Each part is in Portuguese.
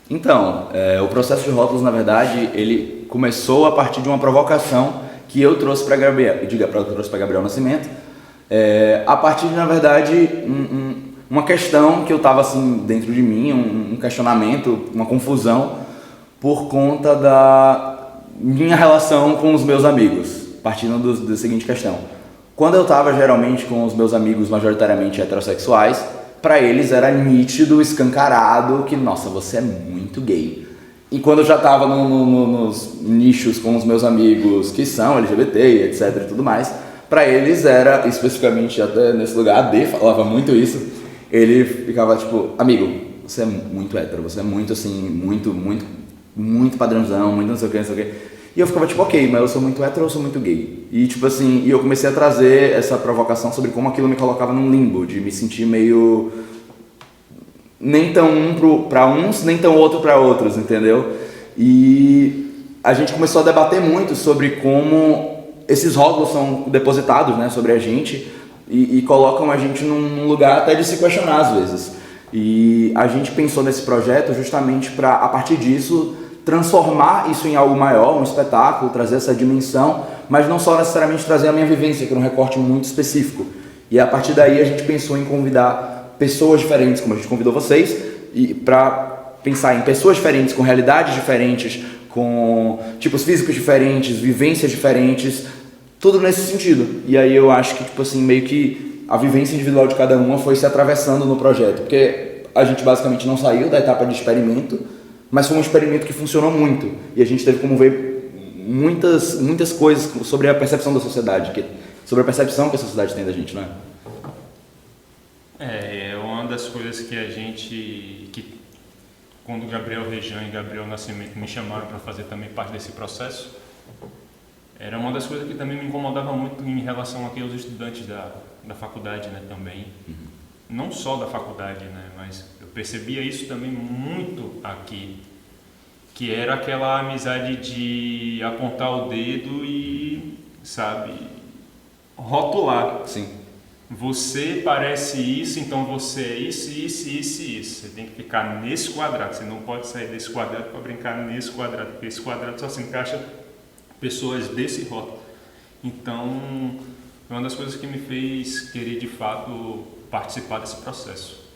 Então, o processo de rótulos, na verdade, ele começou a partir de uma provocação que eu trouxe para Gabriel Nascimento, a partir de, na verdade, uma questão que eu estava assim dentro de mim, um questionamento, uma confusão por conta da minha relação com os meus amigos, partindo da seguinte questão. Quando eu estava geralmente com os meus amigos majoritariamente heterossexuais, para eles era nítido, escancarado que, nossa, você é muito gay. E quando eu já estava nos nichos com os meus amigos que são LGBT, etc e tudo mais, para eles era, especificamente até nesse lugar, a D falava muito isso, ele ficava tipo, amigo, você é muito hétero, você é muito assim, muito padrãozão, muito não sei o que, não sei o que. E eu ficava tipo, ok, mas eu sou muito hétero ou eu sou muito gay? E tipo assim, e eu comecei a trazer essa provocação sobre como aquilo me colocava num limbo, de me sentir meio... nem tão pra uns, nem tão outro pra outros, entendeu? E a gente começou a debater muito sobre como esses rótulos são depositados, né, sobre a gente e colocam a gente num lugar até de se questionar às vezes. E a gente pensou nesse projeto justamente para, a partir disso, transformar isso em algo maior, um espetáculo, trazer essa dimensão, mas não só necessariamente trazer a minha vivência, que era um recorte muito específico. E a partir daí a gente pensou em convidar pessoas diferentes, como a gente convidou vocês, e para pensar em pessoas diferentes, com realidades diferentes, com tipos físicos diferentes, vivências diferentes, tudo nesse sentido. E aí eu acho que, tipo assim, meio que a vivência individual de cada uma foi se atravessando no projeto, porque a gente basicamente não saiu da etapa de experimento, mas foi um experimento que funcionou muito, e a gente teve como ver muitas coisas sobre a percepção da sociedade, sobre a percepção que a sociedade tem da gente, não é? É uma das coisas que a gente, quando Gabriel Rejan e Gabriel Nascimento me chamaram para fazer também parte desse processo, era uma das coisas que também me incomodava muito em relação aqui aos estudantes da faculdade, né, também. Não só da faculdade, né, mas eu percebia isso também muito aqui, que era aquela amizade de apontar o dedo e, sabe, rotular. Sim. Você parece isso, então você é isso. Você tem que ficar nesse quadrado, você não pode sair desse quadrado para brincar nesse quadrado, porque esse quadrado só se encaixa pessoas desse rótulo. Então, é uma das coisas que me fez querer de fato participar desse processo.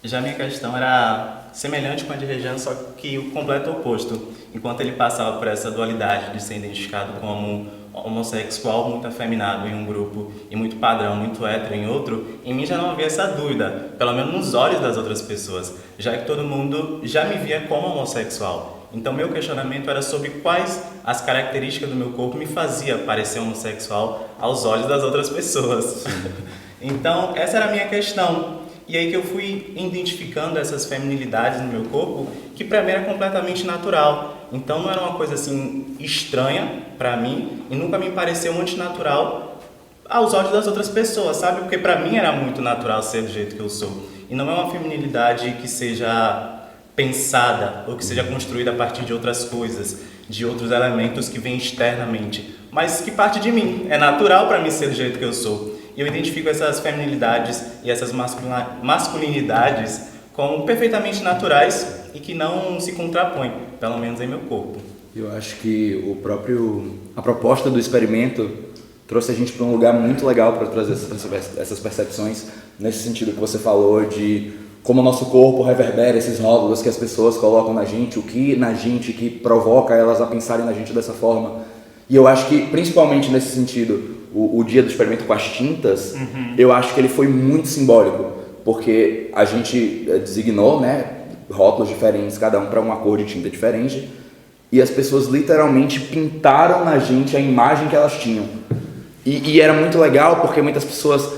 Já a minha questão era semelhante com a de Rejan, só que o completo oposto. Enquanto ele passava por essa dualidade de ser identificado como homossexual muito afeminado em um grupo e muito padrão, muito hétero em outro, em mim já não havia essa dúvida, pelo menos nos olhos das outras pessoas, já que todo mundo já me via como homossexual. Então meu questionamento era sobre quais as características do meu corpo me fazia parecer homossexual aos olhos das outras pessoas. Então essa era a minha questão. E aí que eu fui identificando essas feminilidades no meu corpo, que para mim era completamente natural. Então não era uma coisa assim estranha para mim e nunca me pareceu antinatural aos olhos das outras pessoas, sabe? Porque para mim era muito natural ser do jeito que eu sou. E não é uma feminilidade que seja pensada ou que seja construída a partir de outras coisas, de outros elementos que vêm externamente, mas que parte de mim. É natural para mim ser do jeito que eu sou. E eu identifico essas feminilidades e essas masculinidades como perfeitamente naturais e que não se contrapõem, pelo menos em meu corpo. Eu acho que a proposta do experimento trouxe a gente para um lugar muito legal para trazer essas percepções, nesse sentido que você falou de como o nosso corpo reverbera esses rótulos que as pessoas colocam na gente, o que na gente que provoca elas a pensarem na gente dessa forma. E eu acho que, principalmente nesse sentido, o dia do experimento com as tintas, eu acho que ele foi muito simbólico, porque a gente designou, né, rótulos diferentes, cada um para uma cor de tinta diferente, e as pessoas literalmente pintaram na gente a imagem que elas tinham. E era muito legal porque muitas pessoas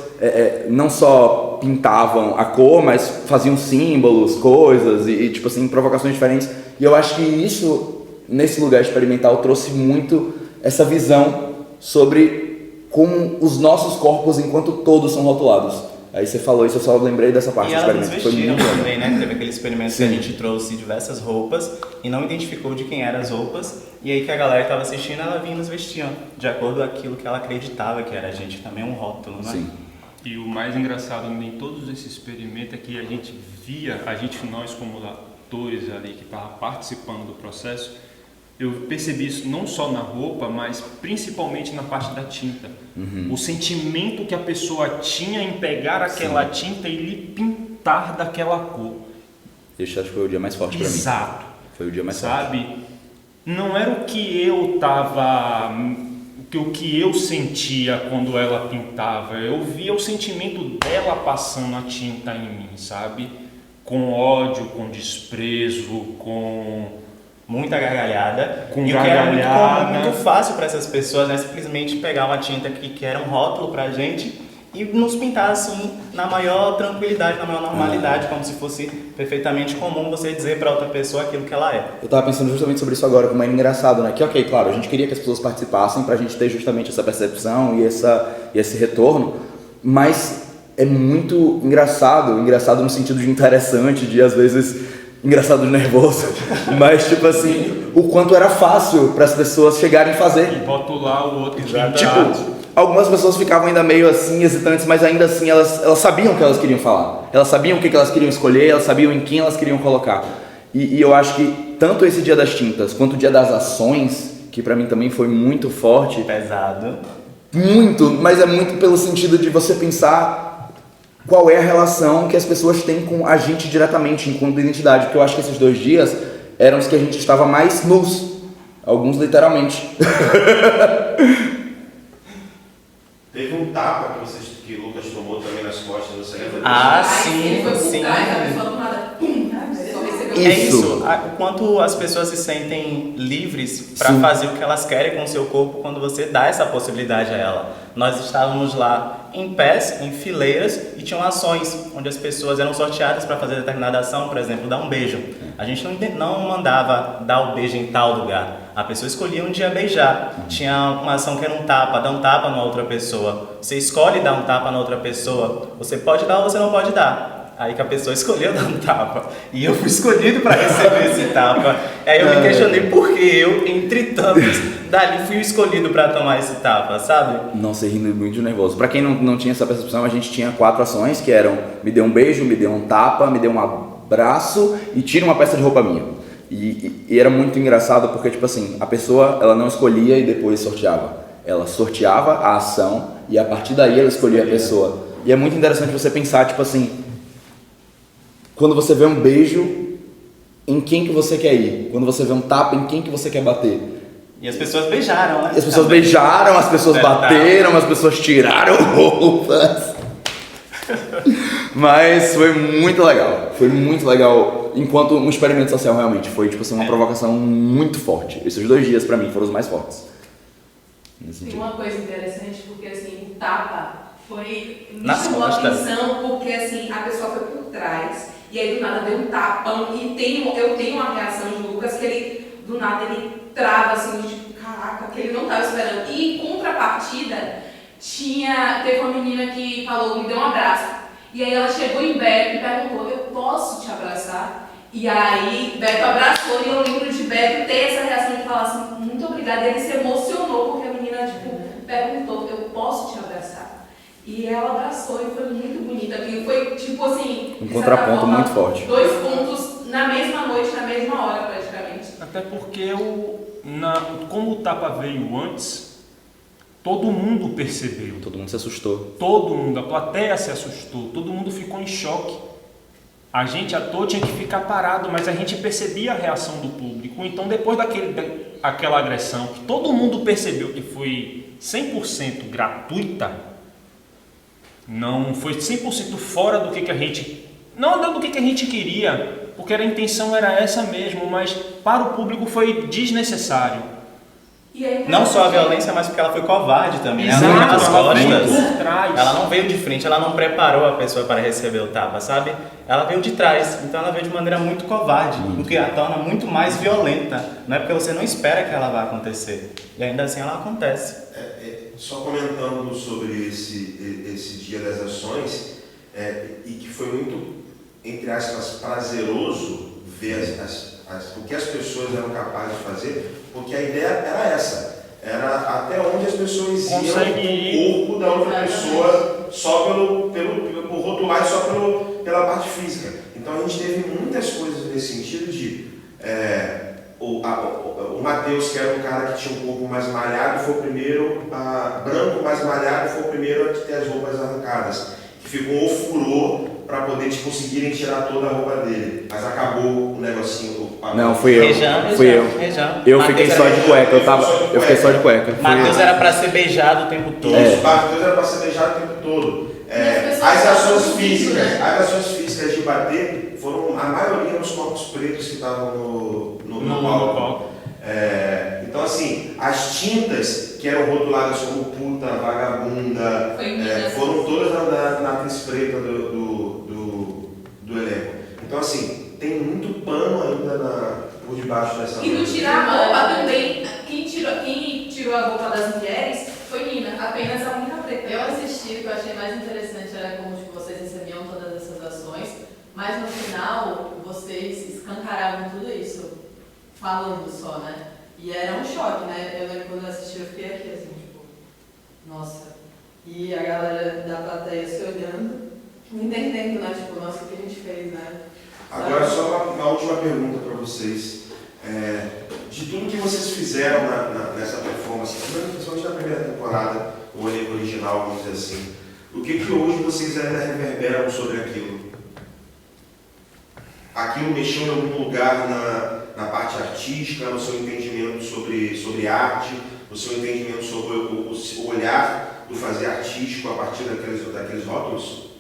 não só pintavam a cor, mas faziam símbolos, coisas e tipo assim, provocações diferentes. E eu acho que isso, nesse lugar experimental, trouxe muito essa visão sobre como os nossos corpos enquanto todos são rotulados. Aí você falou isso, eu só lembrei dessa parte do experimento. E elas nos vestiram também, né? Teve aquele experimento Sim. que a gente trouxe diversas roupas e não identificou de quem eram as roupas. E aí que a galera que estava assistindo, ela vinha nos vestiam de acordo com aquilo que ela acreditava que era a gente. Também é um rótulo, né? Sim. E o mais engraçado em todos esses experimentos é que a gente via, nós atores ali que estavam participando do processo, eu percebi isso não só na roupa, mas principalmente na parte da tinta. O sentimento que a pessoa tinha em pegar aquela tinta e lhe pintar daquela cor. Esse acho que foi o dia mais forte para mim. Exato. Foi o dia mais Sabe? forte. Não era o que eu o que eu sentia quando ela pintava. Eu via o sentimento dela passando a tinta em mim, sabe? Com ódio, com desprezo, com muita gargalhada. Com e o que era muito gargalhada. comum, muito fácil para essas pessoas, né? Simplesmente pegar uma tinta que era um rótulo pra gente e nos pintar assim na maior tranquilidade, na maior normalidade, como se fosse perfeitamente comum você dizer para outra pessoa aquilo que ela é. Eu tava pensando justamente sobre isso agora, como é engraçado, né? Que ok, claro, a gente queria que as pessoas participassem pra gente ter justamente essa percepção e esse retorno, mas é muito engraçado no sentido de interessante, de às vezes engraçado de nervoso, mas tipo assim, o quanto era fácil para as pessoas chegarem a fazer. e rotular o outro. Tipo, algumas pessoas ficavam ainda meio assim, hesitantes, mas ainda assim elas sabiam o que elas queriam falar. Elas sabiam o que elas queriam escolher, elas sabiam em quem elas queriam colocar. E eu acho que tanto esse Dia das Tintas, quanto o Dia das Ações, que pra mim também foi muito forte. Pesado. Muito, mas é muito pelo sentido de você pensar qual é a relação que as pessoas têm com a gente diretamente, enquanto identidade. Porque eu acho que esses 2 dias eram os que a gente estava mais nus. Alguns literalmente. Teve um tapa que o Lucas tomou também nas costas, você lembra? Ah, disso? sim, Foi por sim. trás, a pessoa do nada, pum, só recebeu É Isso. isso, o quanto as pessoas se sentem livres para Sim. fazer o que elas querem com o seu corpo quando você dá essa possibilidade a ela. Nós estávamos lá em pés, em fileiras, e tinham ações onde as pessoas eram sorteadas para fazer determinada ação, por exemplo, dar um beijo. A gente não mandava dar o beijo em tal lugar. A pessoa escolhia um dia beijar. Tinha uma ação que era um tapa, dar um tapa numa outra pessoa. Você escolhe dar um tapa na outra pessoa. Você pode dar ou você não pode dar. Aí que a pessoa escolheu dar um tapa. E eu fui escolhido para receber esse tapa. Aí eu me questionei por que eu, entre tantos, dali fui escolhido para tomar esse tapa, sabe? Nossa, rindo muito nervoso. Pra quem não tinha essa percepção, a gente tinha 4 ações que eram: me dê um beijo, me dê um tapa, me dê um abraço e tire uma peça de roupa minha. E era muito engraçado porque, tipo assim, a pessoa ela não escolhia e depois sorteava. Ela sorteava a ação e a partir daí ela escolhia a pessoa. E é muito interessante você pensar, tipo assim, quando você vê um beijo, em quem que você quer ir? Quando você vê um tapa, em quem que você quer bater? E as pessoas beijaram, né? As pessoas beijaram, as pessoas bateram, as pessoas tiraram roupas. Mas foi muito legal, enquanto um experimento social realmente. Foi tipo assim, uma provocação muito forte. Esses 2 dias pra mim foram os mais fortes. Tem uma coisa interessante, porque assim, o tapa me Nas chamou a costas. atenção, porque assim, a pessoa foi por trás, e aí do nada deu um tapão, e eu tenho uma reação de Lucas que ele, do nada, ele trava assim, de tipo, caraca, que ele não estava esperando. E em contrapartida, teve uma menina que falou, me deu um abraço. E aí ela chegou em Beto e perguntou, eu posso te abraçar? E aí Beto abraçou e eu lembro de Beto ter essa reação de falar assim, muito obrigada. Ele se emocionou porque a menina perguntou, eu posso te abraçar? E ela abraçou e foi muito bonita. E foi tipo assim, Um de contraponto certa forma, muito forte. 2 pontos na mesma noite, na mesma hora praticamente. Até porque como o tapa veio antes, todo mundo percebeu. Todo mundo se assustou. Todo mundo, a plateia se assustou, todo mundo ficou em choque. A gente, ator, tinha que ficar parado, mas a gente percebia a reação do público. Então, depois daquela agressão, que todo mundo percebeu que foi 100% gratuita, não foi 100% fora do que a gente... Não do que a gente queria, porque a intenção era essa mesmo, mas para o público foi desnecessário. E aí, Não só a violência, mas porque ela foi covarde também. Exato, ela veio nas ela veio costas. por trás. Ela não veio de frente, ela não preparou a pessoa para receber o tapa, sabe? Ela veio de trás, então ela veio de maneira muito covarde, o que a torna muito mais violenta. Não é porque você não espera que ela vá acontecer. E ainda assim ela acontece. Só comentando sobre esse Dia das Ações, e que foi muito, entre aspas, prazeroso ver o que as pessoas eram capazes de fazer, porque a ideia era essa, era até onde as pessoas iam com o corpo da outra pessoa só por rotular e só pela parte física. Então a gente teve muitas coisas nesse sentido de o Matheus, que era um cara que tinha um corpo mais malhado, foi o primeiro, branco mais malhado, foi o primeiro a ter as roupas arrancadas, que ficou um furor para poder conseguirem tirar toda a roupa dele, mas acabou o negocinho. Não, fui eu. Fui eu. Eu fiquei só de cueca, eu fiquei só de cueca. Matheus era para ser beijado o tempo todo. Matheus era para ser beijado o tempo todo. As ações físicas de bater foram a maioria nos corpos pretos que estavam no palco. Então assim, as tintas que eram rotuladas como puta, vagabunda, foram todas na atriz preta do elenco. Então assim, tem muito pano ainda por debaixo dessa. E não tirar a roupa também. Quem tirou a roupa das mulheres foi Nina, apenas a única preta. Eu assisti, o que eu achei mais interessante era como vocês recebiam todas essas ações, mas no final vocês escancaravam tudo isso, falando só, né? E era um choque, né? Eu lembro quando eu assisti, eu fiquei aqui assim, tipo, nossa. E a galera da plateia se olhando, entendendo, né? Tipo, nossa, o que a gente fez, né? Agora só uma última pergunta para vocês. De tudo que vocês fizeram nessa performance, principalmente na primeira temporada, o elenco original, vamos dizer assim, o que hoje vocês ainda reverberam sobre aquilo? Aquilo mexeu em algum lugar na parte artística, no seu entendimento sobre arte, no seu entendimento sobre o olhar do fazer artístico a partir daqueles rótulos?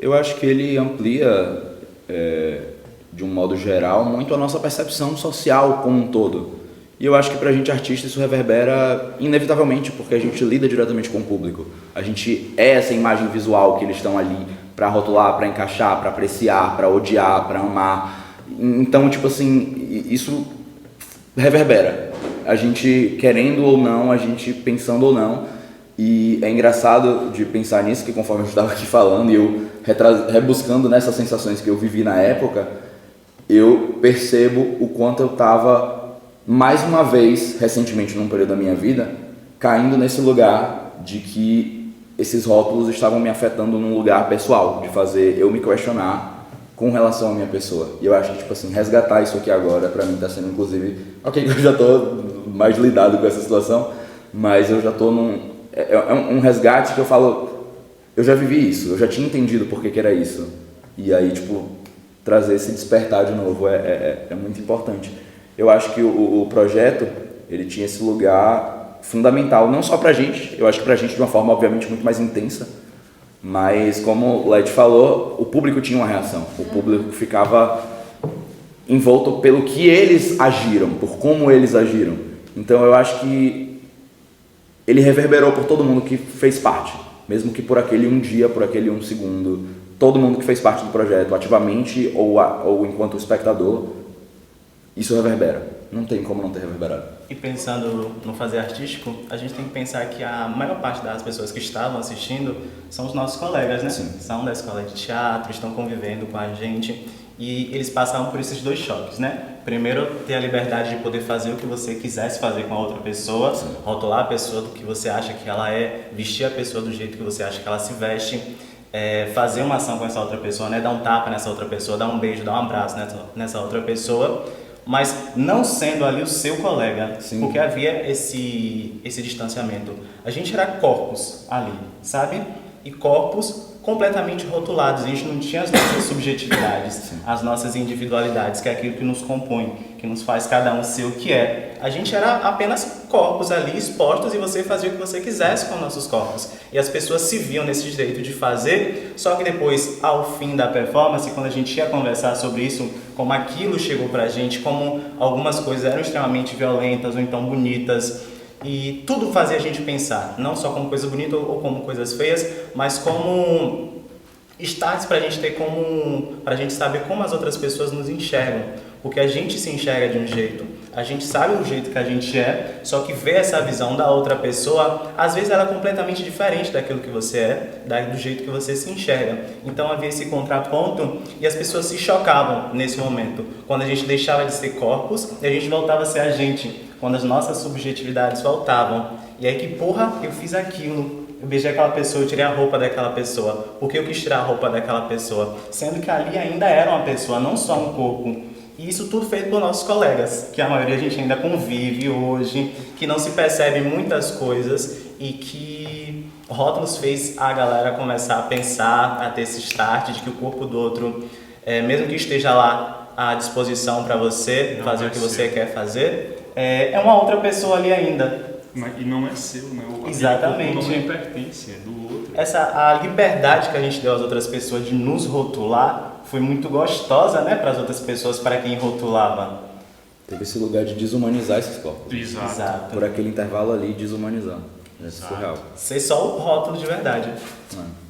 Eu acho que ele amplia, de um modo geral, muito a nossa percepção social como um todo. E eu acho que pra gente artista isso reverbera inevitavelmente, porque a gente lida diretamente com o público. A gente é essa imagem visual que eles estão ali pra rotular, pra encaixar, pra apreciar, pra odiar, pra amar. Então, tipo assim, isso reverbera. A gente querendo ou não, a gente pensando ou não. E é engraçado de pensar nisso, que conforme eu estava aqui falando e eu rebuscando nessas sensações que eu vivi na época, eu percebo o quanto eu estava, mais uma vez, recentemente num período da minha vida, caindo nesse lugar de que esses rótulos estavam me afetando num lugar pessoal, de fazer eu me questionar com relação à minha pessoa. E eu acho que, tipo assim, resgatar isso aqui agora, pra mim tá sendo, inclusive, ok, eu já tô mais lidado com essa situação, mas eu já tô um resgate que eu falo, eu já vivi isso, eu já tinha entendido por que era isso. E aí, tipo, trazer esse despertar de novo é muito importante. Eu acho que o projeto, ele tinha esse lugar fundamental, não só pra gente, eu acho que pra gente de uma forma, obviamente, muito mais intensa, mas como o Led falou, o público tinha uma reação, o público ficava envolto pelo que eles agiram, por como eles agiram. Então eu acho que ele reverberou por todo mundo que fez parte, mesmo que por aquele um dia, por aquele um segundo, todo mundo que fez parte do projeto, ativamente ou enquanto espectador, isso reverbera. Não tem como não ter reverberado. E pensando no fazer artístico, a gente tem que pensar que a maior parte das pessoas que estavam assistindo são os nossos colegas, né? Sim. São da escola de teatro, estão convivendo com a gente e eles passavam por esses dois choques, né? Primeiro, ter a liberdade de poder fazer o que você quisesse fazer com a outra pessoa, sim, rotular a pessoa do que você acha que ela é, vestir a pessoa do jeito que você acha que ela se veste, fazer uma ação com essa outra pessoa, né? Dar um tapa nessa outra pessoa, dar um beijo, dar um abraço nessa outra pessoa, mas não sendo ali o seu colega, sim, porque havia esse distanciamento. A gente era corpos ali, sabe? E corpos completamente rotulados, a gente não tinha as nossas subjetividades, sim, as nossas individualidades, que é aquilo que nos compõe, que nos faz cada um ser o que é. A gente era apenas corpos ali expostos e você fazia o que você quisesse com nossos corpos. E as pessoas se viam nesse jeito de fazer, só que depois, ao fim da performance, quando a gente ia conversar sobre isso, como aquilo chegou pra gente, como algumas coisas eram extremamente violentas ou então bonitas, e tudo fazia a gente pensar, não só como coisa bonita ou como coisas feias, mas como estágios pra gente ter pra gente saber como as outras pessoas nos enxergam. Porque a gente se enxerga de um jeito, a gente sabe o jeito que a gente é, só que ver essa visão da outra pessoa, às vezes ela é completamente diferente daquilo que você é, do jeito que você se enxerga. Então havia esse contraponto e as pessoas se chocavam nesse momento, quando a gente deixava de ser corpos e a gente voltava a ser a gente, quando as nossas subjetividades voltavam. E aí que porra, eu fiz aquilo, eu beijei aquela pessoa, eu tirei a roupa daquela pessoa, por que eu quis tirar a roupa daquela pessoa? Sendo que ali ainda era uma pessoa, não só um corpo. E isso tudo feito por nossos colegas, que a maioria a gente ainda convive hoje, que não se percebe muitas coisas e que rótulos fez a galera começar a pensar, a ter esse start de que o corpo do outro, mesmo que esteja lá à disposição para você fazer o que você quer fazer, é uma outra pessoa ali ainda. E não é seu, né? Exatamente. Não me pertence, é do outro. A liberdade que a gente deu às outras pessoas de nos rotular foi muito gostosa, né, para as outras pessoas, para quem rotulava. Teve esse lugar de desumanizar esses corpos. Exato. Por aquele intervalo ali, desumanizar. É surreal. Ser só o rótulo de verdade. É.